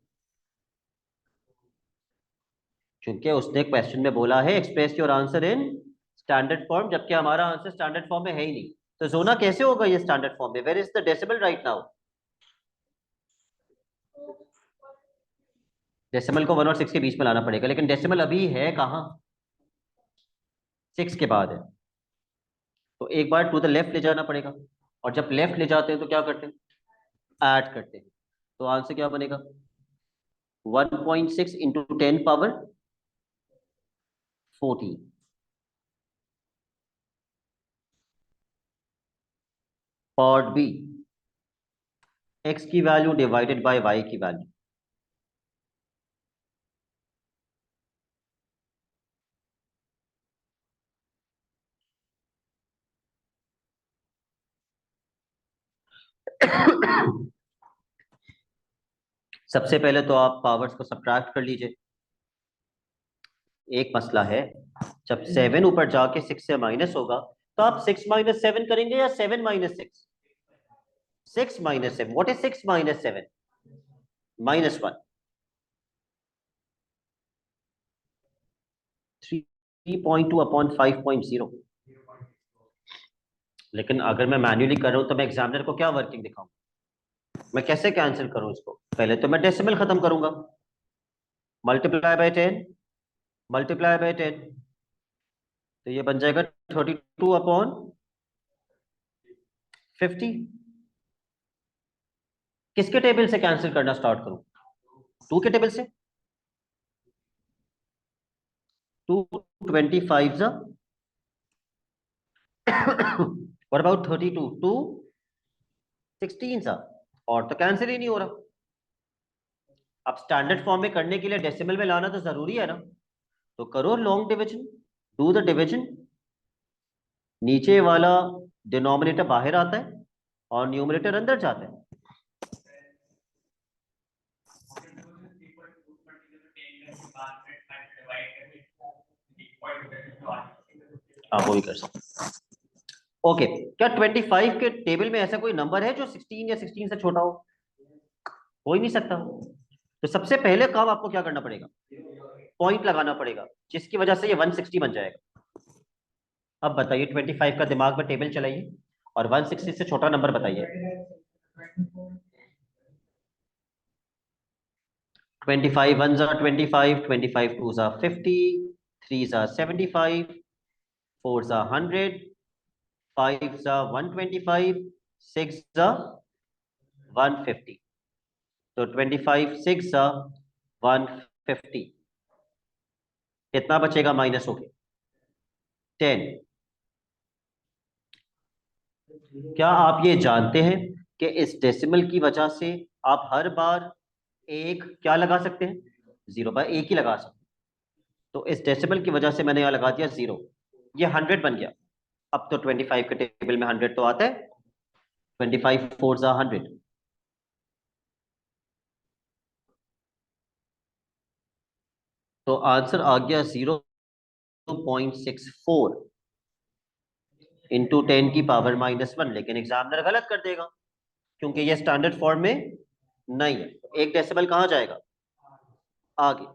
क्योंकि उसने क्वेश्चन में बोला है express your answer in standard form, जबकि हमारा आंसर स्टैंडर्ड फॉर्म में है ही नहीं। तो जोना कैसे होगा ये स्टैंडर्ड फॉर्म में, where is the decimal right now? Decimal को 1 और 6 के बीच में लाना पड़ेगा, लेकिन डेसिमल अभी है कहाँ, 6 के बाद है। तो एक बार टू द लेफ्ट ले जाना पड़ेगा, और जब लेफ्ट ले जाते हैं तो क्या करते हैं, ऐड करते हैं। तो आंसर क्या बनेगा, 1.6 इंटू 10⁻14। पार्ट बी, एक्स की वैल्यू डिवाइडेड बाय वाई की वैल्यू। सबसे पहले तो आप पावर्स को सब्ट्रैक्ट कर लीजिए। एक मसला है, जब 7 ऊपर जाके 6 से माइनस होगा तो आप 6 - 7 करेंगे या 7 - 6? 6 - 7। What is 6 - 7? -1। 3.2 अपॉन 5.0। लेकिन अगर मैं मैन्युअली कर रहा हूं तो मैं एग्जामिनर को क्या वर्किंग दिखाऊं, मैं कैसे कैंसिल करूं इसको? पहले तो मैं डेसिमल खत्म करूंगा, मल्टीप्लाई बाय 10, मल्टीप्लाई बाय 10, तो ये बन जाएगा 32 अपॉन 50। किसके टेबल से कैंसिल करना स्टार्ट करूं, 2 के टेबल से। 2 25 what about 32, 2 16 सा, और तो कैंसिल ही नहीं हो रहा। अब स्टैंडर्ड फॉर्म में करने के लिए डेसिमल में लाना तो जरूरी है ना, तो करो long division, do the division. नीचे वाला डिनोमिनेटर बाहर आता है और न्यूमरेटर अंदर जाता है। आप वो भी कर सकते। ओके, क्या 25 के टेबल में ऐसा कोई नंबर है जो 16 या 16 से छोटा हो? हो ही नहीं सकता। तो सबसे पहले काम आपको क्या करना पड़ेगा, पॉइंट लगाना पड़ेगा, जिसकी वजह से ये 160 बन जाएगा। अब बताइए 25 का दिमाग में टेबल चलाइए और 160 से छोटा नंबर बताइए। 25 1s are 25, 25 2s are 50, 3s are 75, 4s are 100, 5s are 125, 6s are 150। तो 25 6 are 150, कितना बचेगा माइनस होके, 10। क्या आप ये जानते हैं कि इस डेसिमल की वजह से आप हर बार एक क्या लगा सकते हैं, 0 बाय एक ही लगा सकते हैं। तो इस डेसिमल की वजह से मैंने यहां लगा दिया 0, ये 100 बन गया। अब तो 25 के टेबल में 100 तो आता है, 25 4 जा 100, तो आंसर आ गया 0.64 इंटू 10⁻⁻1। लेकिन एग्जामिनर गलत कर देगा क्योंकि ये स्टैंडर्ड फॉर्म में नहीं है। एक डेसिमल कहां जाएगा आगे,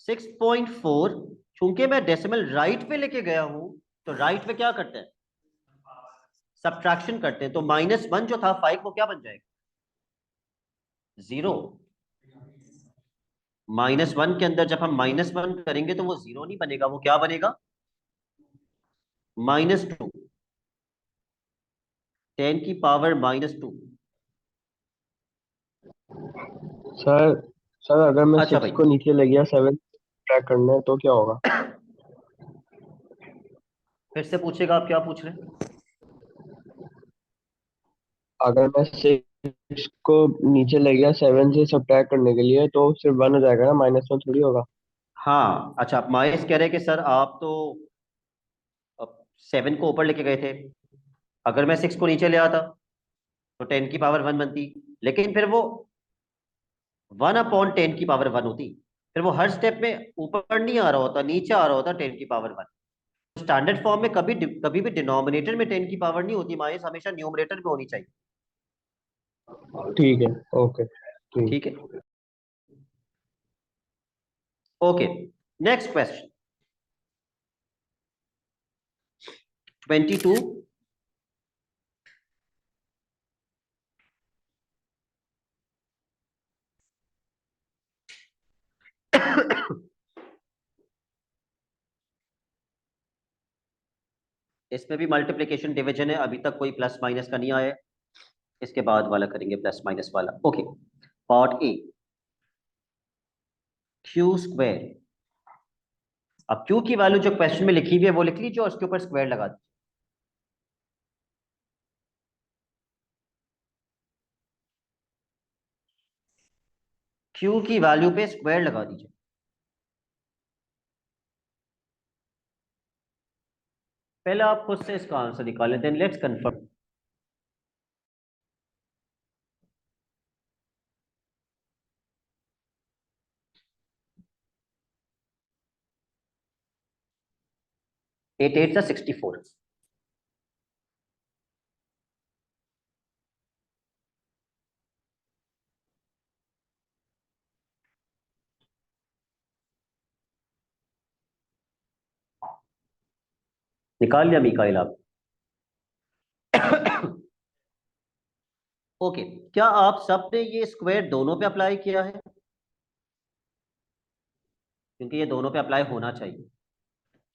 6.4। चूंकि मैं डेसिमल राइट पे लेके गया हूं तो राइट पे क्या करते हैं, सब्ट्रैक्शन करते हैं। तो -1 जो था 5 वो क्या बन जाएगा, 0। -1 के अंदर जब हम -1 करेंगे तो वो 0 नहीं बनेगा, वो क्या बनेगा, -2, 10⁻²। सर सर अगर मैं अच्छा 6 भाई, को नीचे ले गया 7 ट्रैक करना है तो क्या होगा? फिर से पूछेगा, आप क्या पूछ रहे हैं। अगर मैं 6 को नीचे ले गया 7 से सब्ट्रैक्ट करने के लिए तो सिर्फ 1 हो जाएगा ना, -1 थोड़ी होगा। हाँ अच्छा, आप माइस कह रहे हैं कि सर आप तो 7 को ऊपर लेके गए थे, अगर मैं 6 को नीचे ले आता तो 10⁻1 बनती, लेकिन फिर वो 1/10⁻1 होती, फिर वो हर स्टेप में ऊपर नहीं आ रहा होता, नीचे आ रहा होता 10⁻1। स्टैंडर्ड फॉर्म में कभी कभी भी डिनोमिनेटर में 10 की पावर नहीं होती माइस, हमेशा न्यूमरेटर में होनी चाहिए। ठीक है, ओके, ठीक। ठीक है, ओके। Next question 22। इसमें भी मल्टीप्लिकेशन डिवीजन है, अभी तक कोई प्लस माइनस का नहीं आया है, इसके बाद वाला करेंगे प्लस माइनस वाला। Okay, part A, Q square. अब क्यू की वैल्यू जो क्वेश्चन में लिखी हुई है वो लिख लीजिए और उसके ऊपर स्क्वायर लगा दीजिए। क्यू की वैल्यू पे स्क्वायर लगा दीजिए। पहले आप खुद से इसका आंसर निकालें, then let's confirm. Eight eight 64। निकाल लिया मिकाइल आप। ओके, क्या आप सबने ये स्क्वायर दोनों पे अप्लाई किया है, क्योंकि ये दोनों पे अप्लाई होना चाहिए।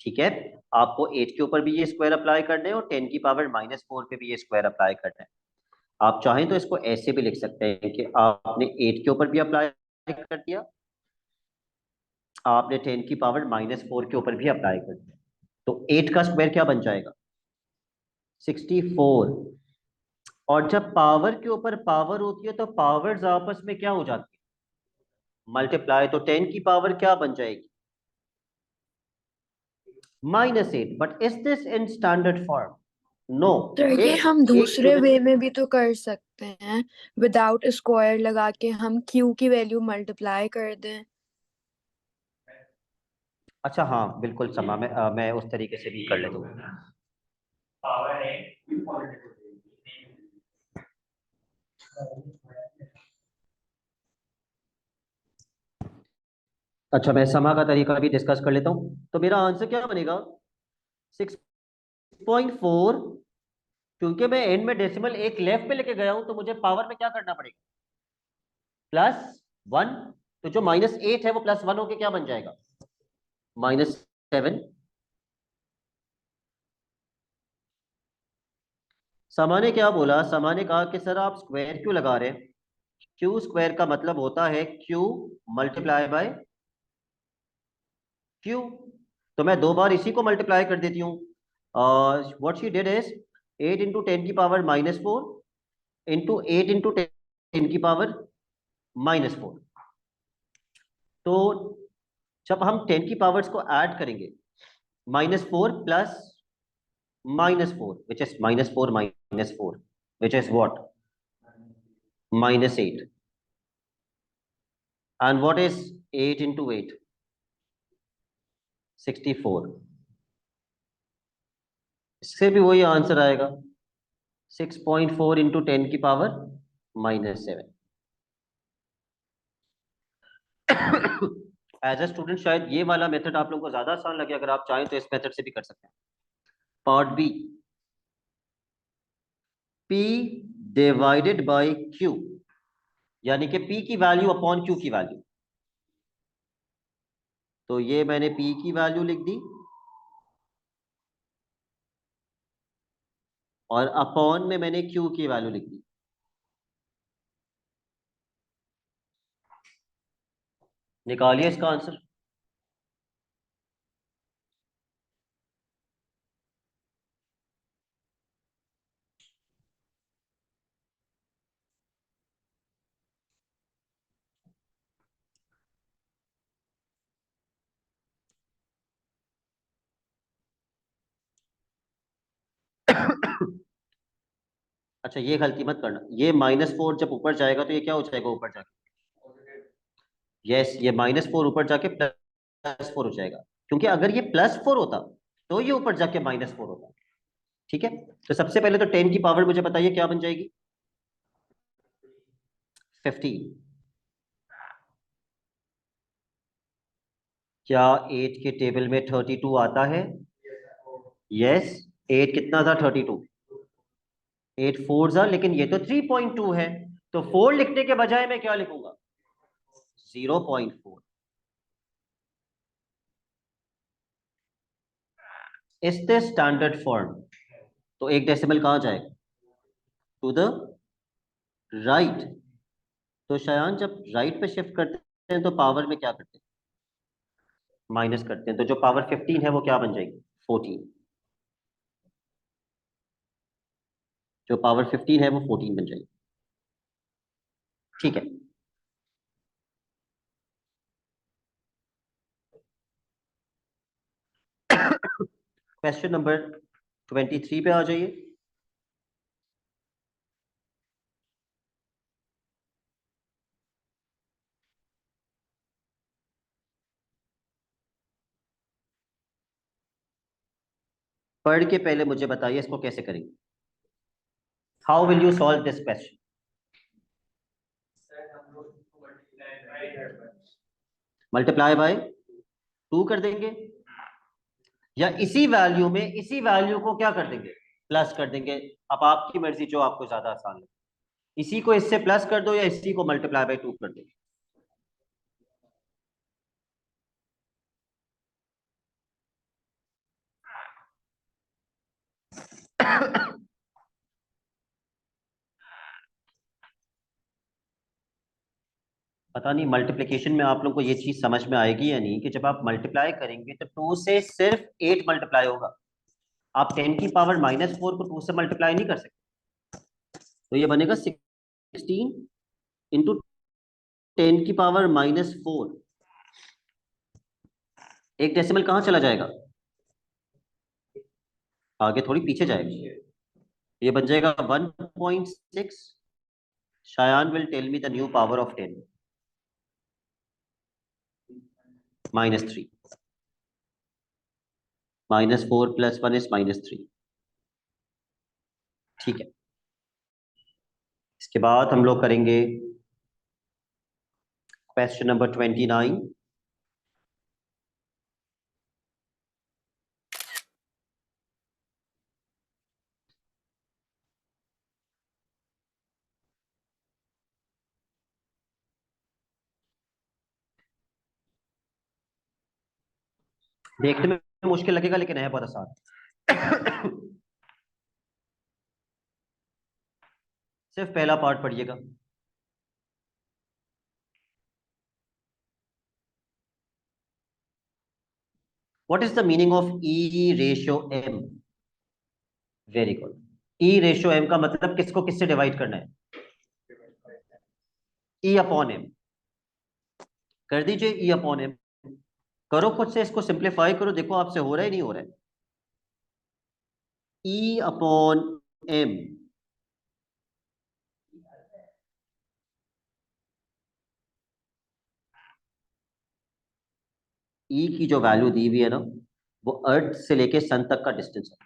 ठीक है, आपको 8 के ऊपर भी ये स्क्वायर अप्लाई करना है और 10⁻⁻4 पे भी ये स्क्वायर अप्लाई करना है। आप चाहें तो इसको ऐसे भी लिख सकते हैं कि आपने 8 के ऊपर भी अप्लाई कर दिया, आपने 10⁻⁻4 के ऊपर भी अप्लाई कर दिया, तो 8 का स्क्वायर क्या बन जाएगा, 64। और जब पावर के ऊपर पावर होती है तो पावर्स आपस में क्या हो जाती है, मल्टीप्लाई। तो 10 की पावर क्या बन जाएगी, -8। But is this in standard form, no. तो ये एक हम एक दूसरे वे यूनिट, में भी तो कर सकते हैं, विदाउट स्क्वायर लगा के हम क्यू की वैल्यू मल्टीप्लाई कर दें। अच्छा हाँ बिल्कुल समा, मैं उस तरीके से भी कर लेता हूँ। अच्छा, मैं समा का तरीका भी डिस्कस कर लेता हूँ। तो मेरा आंसर क्या बनेगा, 6.4। क्योंकि मैं एंड में डेसिमल एक लेफ्ट पे लेके गया हूं तो मुझे पावर में क्या करना पड़ेगा, +1। तो जो -8 है वो +1 होके क्या बन जाएगा, -7। समा ने क्या बोला, समा ने कहा कि सर आप स्क्वायर क्यों लगा रहे हैं, क्यू स्क्वायर का मतलब होता है क्यू मल्टीप्लाई बाय क्यू। तो मैं दो बार इसी को मल्टीप्लाई कर देती हूँ। What she did is 8 into 10⁻⁻4 into 8 into 10⁻⁻4। तो जब हम 10 की पावर्स को ऐड करेंगे -4 plus -4, which is -4 minus 4, which is what? -8. And what is 8 into 8? 64. इससे भी वही आंसर आएगा, 6.4 इंटू 10 की पावर -7। एज अ स्टूडेंट शायद ये वाला मेथड आप लोगों को ज्यादा आसान लगे, अगर आप चाहें तो इस मेथड से भी कर सकते हैं। Part B, P divided by Q, यानी कि P की वैल्यू अपॉन Q की वैल्यू। तो ये मैंने P की वैल्यू लिख दी और अपॉन में मैंने Q की वैल्यू लिख दी। निकालिए इसका आंसर। अच्छा, ये गलती मत करना, ये -4 जब ऊपर जाएगा तो ये क्या हो जाएगा ऊपर जाके? यस, ये -4 ऊपर जाके +4 हो जाएगा, क्योंकि अगर ये +4 होता तो ये ऊपर जाके -4 होता। ठीक है, तो सबसे पहले तो 10 की पावर मुझे बताइए क्या बन जाएगी? 15। क्या 8 के टेबल में 32 आता है? यस, 8 कितना था? 32। 8 4 था, लेकिन ये तो 3.2 है, तो 4 लिखने के बजाय मैं क्या लिखूंगा? 0.4। इस द स्टैंडर्ड फॉर्म, तो एक डेसिमल कहां जाएगा? To the right. तो शायान जब राइट पे शिफ्ट करते हैं तो पावर में क्या करते हैं? माइनस करते हैं, तो जो पावर 15 है वो क्या बन जाएगी? 14। जो पावर 15 है वो 14 बन जाएगी। ठीक है, क्वेश्चन नंबर 23 पे आ जाइए। पढ़ के पहले मुझे बताइए इसको कैसे करेंगे। How will you solve this question? Multiply by 2 कर देंगे, या इसी वैल्यू में इसी वैल्यू को क्या कर देंगे? प्लस कर देंगे। अब आपकी मर्जी, जो आपको ज्यादा आसान लगे। इसी को इससे प्लस कर दो या इसी को मल्टीप्लाई बाय 2 कर दो। पता नहीं मल्टीप्लिकेशन में आप लोगों को ये चीज समझ में आएगी या नहीं, कि जब आप मल्टीप्लाई करेंगे तो 2 से सिर्फ 8 मल्टीप्लाई होगा। आप 10 की पावर -4 को 2 से मल्टीप्लाई नहीं कर सकते। तो ये बनेगा 16 इंटू 10 की पावर -4। एक डेसिमल कहां चला जाएगा? आगे थोड़ी पीछे जाएगा। ये बन जाएगा 1.6। Shayan will tell me the new power of 10। -3। -4 + 1 इज -3। ठीक है, इसके बाद हम लोग करेंगे क्वेश्चन नंबर 29। देखने में मुश्किल लगेगा लेकिन है बहुत आसान। सिर्फ पहला पार्ट पढ़िएगा। What is the meaning of E ratio M? Very good. E ratio M का मतलब किसको किससे डिवाइड करना है? E upon M। कर दीजिए E अपॉन M। करो खुद से, इसको सिंप्लीफाई करो, देखो आपसे हो रहा है नहीं हो रहा है। E अपॉन M, E की जो वैल्यू दी हुई है ना, वो अर्थ से लेके सन तक का डिस्टेंस है।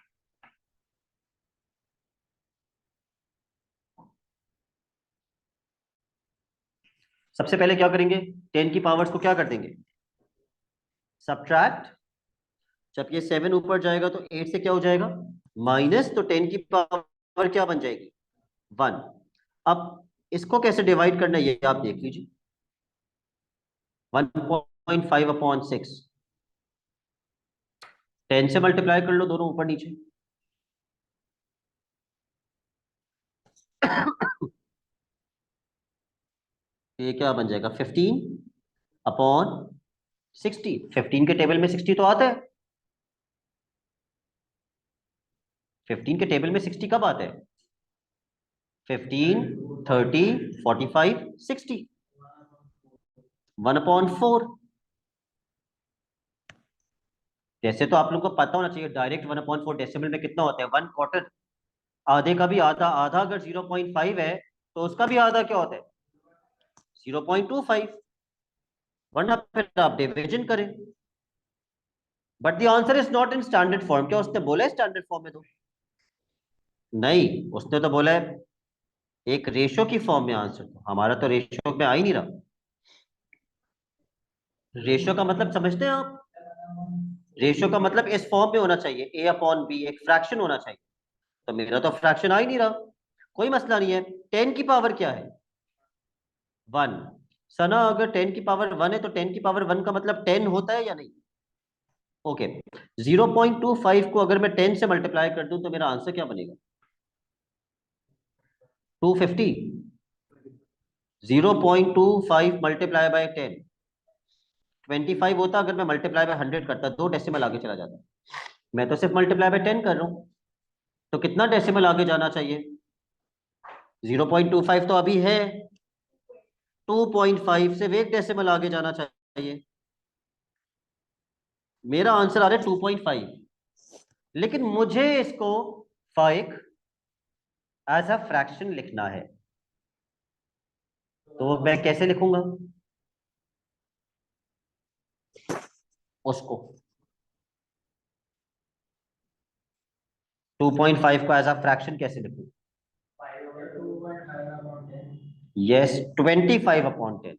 सबसे पहले क्या करेंगे, 10 की पावर्स को क्या कर देंगे, सब्ट्रैक्ट। जब ये 7 ऊपर जाएगा तो 8 से क्या हो जाएगा, माइनस, तो 10 की पावर क्या बन जाएगी, 1। अब इसको कैसे डिवाइड करना है ये आप देख लीजिए, 1.5 अपॉन 6, 10 से मल्टीप्लाई कर लो दोनों ऊपर नीचे। ये क्या बन जाएगा, 15 अपॉन 60। 15 के टेबल में 60 तो आता है, 15 के टेबल में 60 कब आता है, 15, 30, 45, 60, 1/4। जैसे तो आप लोगों को पता होना चाहिए, डायरेक्ट 1/4 डेसिमल में कितना होता है, 1/4। आधे का भी आधा, आधा अगर 0.5 है तो उसका भी आधा क्या होता है, 0.25, वरना फिर आप डिवीजन करें। But the answer is not in standard form. क्या उसने बोला है स्टैंडर्ड फॉर्म में, तो नहीं, उसने तो बोला है एक रेशो की फॉर्म में आंसर, तो हमारा तो रेशो में आ ही नहीं रहा। रेशो का मतलब समझते हैं आप, रेशो का मतलब इस फॉर्म में होना चाहिए, ए अपॉन बी, एक फ्रैक्शन होना चाहिए। तो मेरा तो फ्रैक्शन आ ही नहीं रहा। कोई मसला नहीं है, 10 की पावर क्या है, 1। सना अगर 10 की पावर 1 है तो 10 की पावर 1 का मतलब 10 होता है या नहीं, ओके। 0.25 को अगर मैं 10 से मल्टीप्लाई कर दूं तो मेरा आंसर क्या बनेगा, 250। 0.25 मल्टीप्लाई बाय 10, 25 होता अगर मैं मल्टीप्लाई बाय 100 करता, 2 डेसिमल आगे चला जाता। मैं तो सिर्फ मल्टीप्लाई बाय 10 कर रहा हूं, तो कितना डेसिमल आगे जाना चाहिए, 0.25 तो अभी है, 2.5 से एक डेसिमल आगे जाना चाहिए। मेरा आंसर आ रहा है 2.5, लेकिन मुझे इसको फाइक एज अ फ्रैक्शन लिखना है, तो मैं कैसे लिखूंगा उसको, 2.5 को एज अ फ्रैक्शन कैसे लिखूं, यस, 25/10।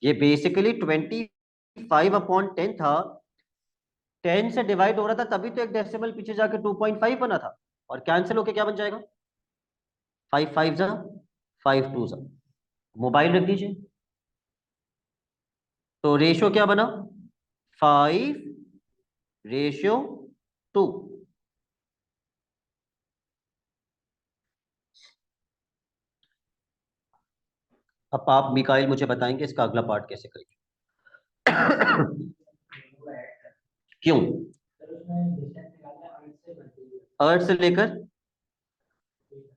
ये बेसिकली 25/10 था, 10 से डिवाइड हो रहा था तभी तो एक डेसिमल पीछे जाके 2.5 बना था, और कैंसिल होके क्या बन जाएगा, 5 5 जा, 5 2 जा। मोबाइल रख दीजिए, तो रेशियो क्या बना, 5:2। अब आप मिकाइल मुझे बताएंगे इसका अगला पार्ट कैसे करेंगे। क्यों, अर्थ से लेकर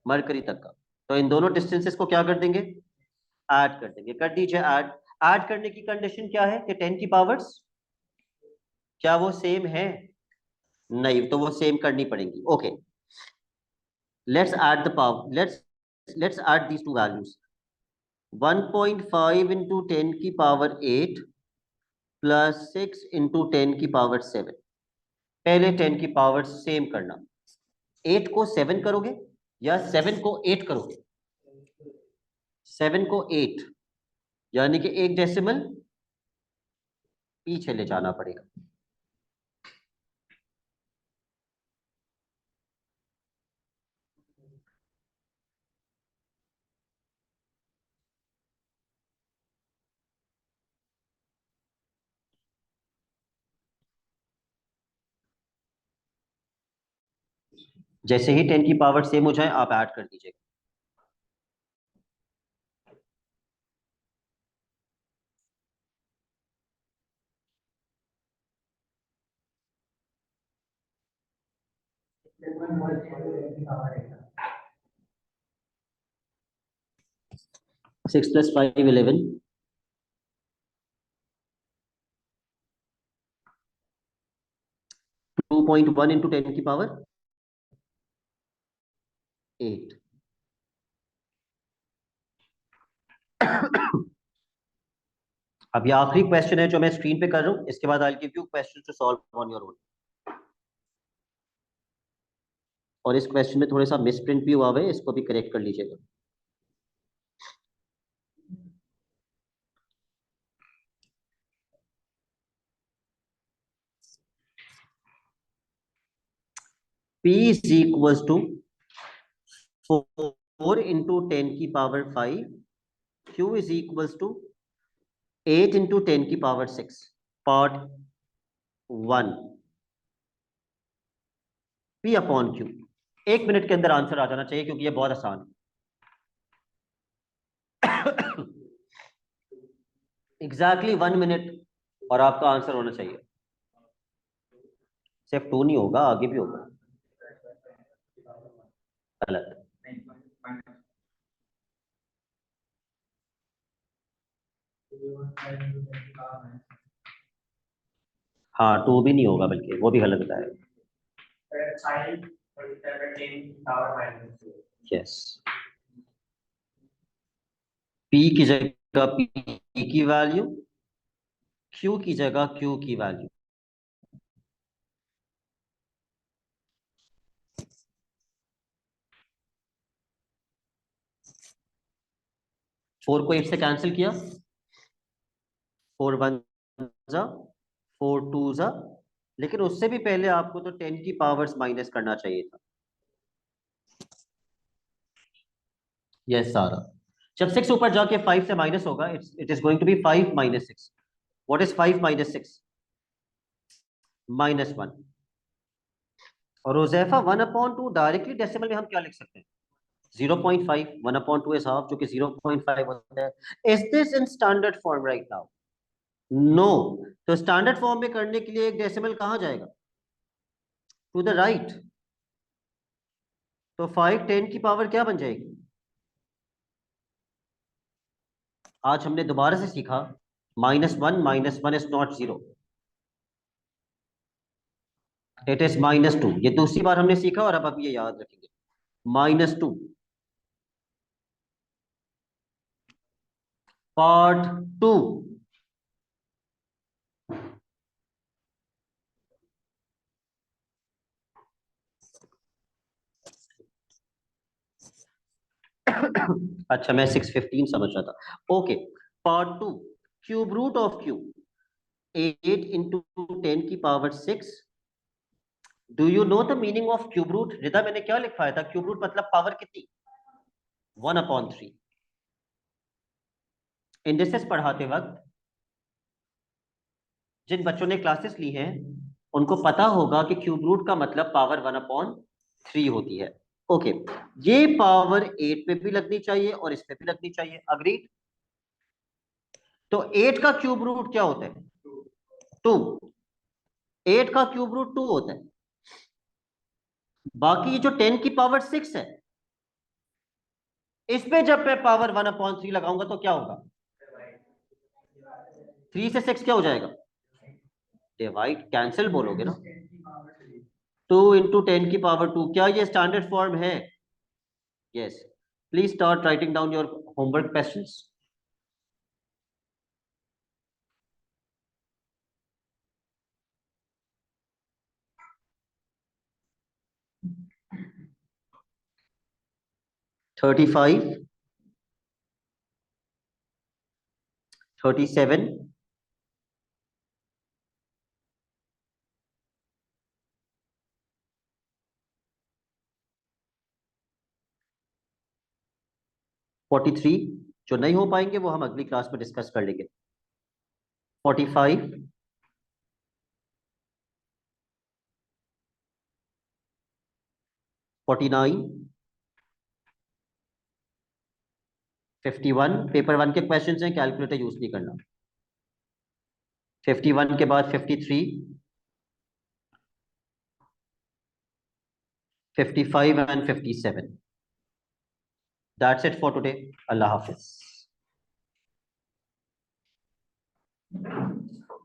मरकरी तक का, तो इन दोनों डिस्टेंसेस को क्या कर देंगे, ऐड कर देंगे। कर दीजिए ऐड। ऐड करने की कंडीशन क्या है कि 10 की पावर्स क्या वो सेम है, नहीं, तो वो सेम करनी पड़ेंगी, okay. Let's add the power, let's add these two values. 1.5 into 10 की पावर 8 प्लस 6 इंटू 10 की पावर 7। पहले 10 की पावर सेम करना, 8 को 7 करोगे या 7 को 8 करोगे, 7 को 8, यानी कि एक डेसिमल पीछे ले जाना पड़ेगा। जैसे ही 10 की पावर सेम हो जाए आप ऐड कर दीजिएगा। सिक्स प्लस 5 11, 2.1 इंटू 10 की पावर 8। अब ये आखिरी क्वेश्चन है जो मैं स्क्रीन पे कर रहा हूं, इसके बाद I will give you question to solve on your own. और इस क्वेश्चन में थोड़ा सा मिसप्रिंट भी हुआ है, इसको भी करेक्ट कर लीजिएगा। P is equals to 4 into 10 की power 5, Q is equals to 8 into 10 की power 6। Part 1, P upon Q। 1 minute के अंदर आंसर आ जाना चाहिए क्योंकि ये बहुत आसान है। एग्जैक्टली 1 मिनट और आपका आंसर होना चाहिए। सिर्फ 2 नहीं होगा, आगे भी होगा। गलत। हाँ 2 भी नहीं होगा, बल्कि वो भी गलत बताया। यस, P की जगह P की वैल्यू, Q की जगह Q की वैल्यू। फोर को 8 से कैंसिल किया, 4 1 जा, 4 2 जा, लेकिन उससे भी पहले आपको तो 10 की पावर्स माइनस करना चाहिए था। यस सारा, जब 6 ऊपर जाके 5 से माइनस होगा, it is going to be 5 minus 6। What is 5 minus 6? -1। और रोज़ैफा 1/2 डायरेक्टली डेसिमल में हम क्या लिख सकते हैं? 0.5। 1/2 इज हाफ, जो कि 0.5 होता है। Is this in standard form right now? No. तो स्टैंडर्ड फॉर्म में करने के लिए एक डेसिमल कहां जाएगा? To the right. तो 5 10 की पावर क्या बन जाएगी? आज हमने दोबारा से सीखा, -1 इज नॉट 0, इट इज -2। ये दूसरी बार हमने सीखा और अब ये याद रखेंगे। -2 पार्ट 2। अच्छा, मैं 615 समझ रहा था। Okay, part 2, cube root of Q 8 into 10 की power 6। Do you know the meaning of cube root? Rida, मैंने क्या लिखवाया था? क्यूब रूट मतलब पावर कितनी? 1/3। इंडिसेस पढ़ाते वक्त जिन बच्चों ने क्लासेस ली हैं उनको पता होगा कि क्यूब रूट का मतलब पावर 1/3 होती है। ओके, ये पावर 8 पे भी लगनी चाहिए और इस पे भी लगनी चाहिए। अग्रीड? तो 8 का क्यूब रूट क्या होता है? 2। 8 का क्यूब रूट 2 होता है। बाकी ये जो 10 की पावर 6 है, इस पे जब मैं पावर 1/3 लगाऊंगा तो क्या होगा? 3 से 6 क्या हो जाएगा? डिवाइड, कैंसिल बोलोगे ना। 2 इंटू 10 की पावर 2, क्या ये स्टैंडर्ड फॉर्म है? Yes. Please start writing down your homework questions. Thirty 37, 43। जो नहीं हो पाएंगे वो हम अगली क्लास में डिस्कस कर लेंगे। 45, 49, 51। पेपर 1 के क्वेश्चंस हैं, कैलकुलेटर यूज नहीं करना। 51 के बाद 53, 55 and 57। That's it for today. Allah Hafiz.